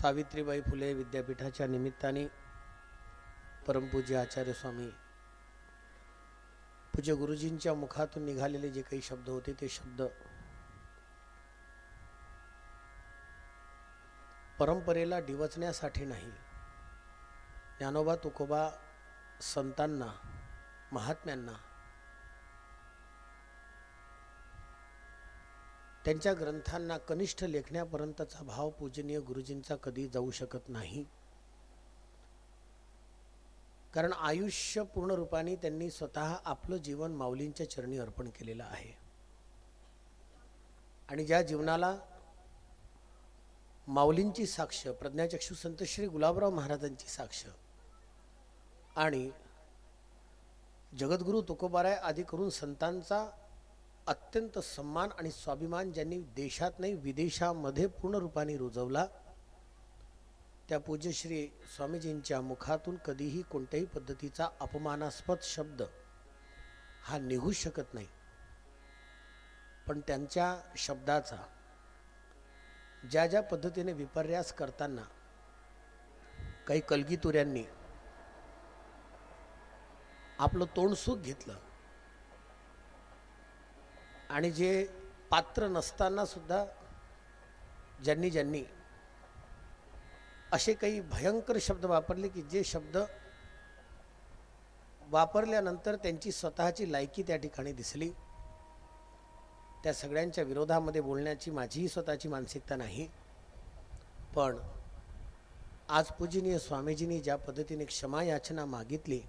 सावित्रीबाई फुले विद्यापीठाच्या निमित्ताने परमपूज्य आचार्य स्वामी पूज्य गुरुजींच्या मुखातून निघालेले जे काही शब्द होते ते शब्द परंपरेला डिवचण्यासाठी नाही, ज्ञानोबा तुकोबा संतांना महात्म्यांना त्यांच्या ग्रंथांना कनिष्ठ लेखण्यापर्यंतचा भाव पूजनीय गुरुजींचा कधी जाऊ शकत नाही। कारण आयुष्य पूर्ण रूपाने त्यांनी स्वतः आपलं जीवन माऊलींच्या चरणी अर्पण केलेलं आहे आणि ज्या जीवनाला माऊलींची साक्ष, प्रज्ञाचक्षु संत श्री गुलाबराव महाराजांची साक्ष आणि जगद्गुरु तुकोबाराय आदी करून संतांचा अत्यंत सम्मान आणि स्वाभिमान ज्यांनी देशात नाही विदेशामध्ये पूर्ण रूपाने रुजवला, त्या पूज्य श्री स्वामीजींच्या मुखातून कधीही कोणत्याही पद्धतीचा अपमानास्पद शब्द हा निघू शकत नाही। पण त्यांच्या शब्दाचा ज्या ज्या पद्धतीने विपर्यास करताना काही कलगीतुऱ्यांनी आपलं तोंड सुख घेतलं आणि जे पात्र नसताना सुद्धा ज्यांनी असे काही भयंकर शब्द वापरले की जे शब्द वापरल्यानंतर त्यांची स्वतःची लायकी त्या ठिकाणी दिसली, त्या सगळ्यांच्या विरोधामध्ये बोलण्याची माझीही स्वतःची मानसिकता नाही। पण आज पूजनीय स्वामीजींनी ज्या पद्धतीने क्षमा याचना मागितली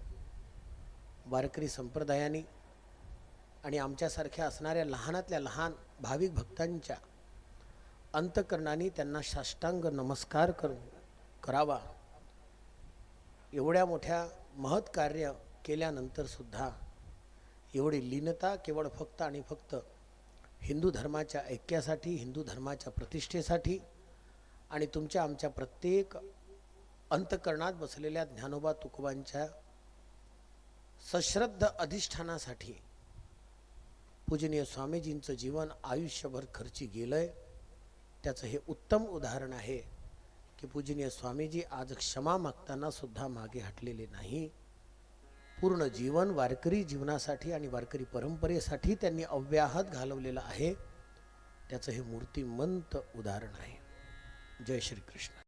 वारकरी संप्रदायाने आणि आमच्यासारख्या असणाऱ्या लहानातल्या लहान भाविक भक्तांच्या अंतकरणाने त्यांना साष्टांग नमस्कार करावा, एवढ्या मोठ्या महत् कार्य केल्यानंतर सुद्धा एवढी लीनता केवळ फक्त आणि फक्त हिंदू धर्माच्या ऐक्यासाठी, हिंदू धर्माच्या प्रतिष्ठेसाठी आणि तुमच्या आमच्या प्रत्येक अंतकरणात बसलेल्या ज्ञानोबा तुकोबांच्या सश्रद्ध अधिष्ठानासाठी पूजनीय स्वामीजींचं जीवन आयुष्यभर खर्ची गेलंय। त्याचं हे उत्तम उदाहरण आहे की पूजनीय स्वामीजी आज क्षमा मागताना सुद्धा मागे हटलेले नाही। पूर्ण जीवन वारकरी जीवनासाठी आणि वारकरी परंपरेसाठी त्यांनी अव्याहत घालवलेलं आहे। त्याचं हे मूर्तिमंत उदाहरण आहे। जय श्री कृष्ण।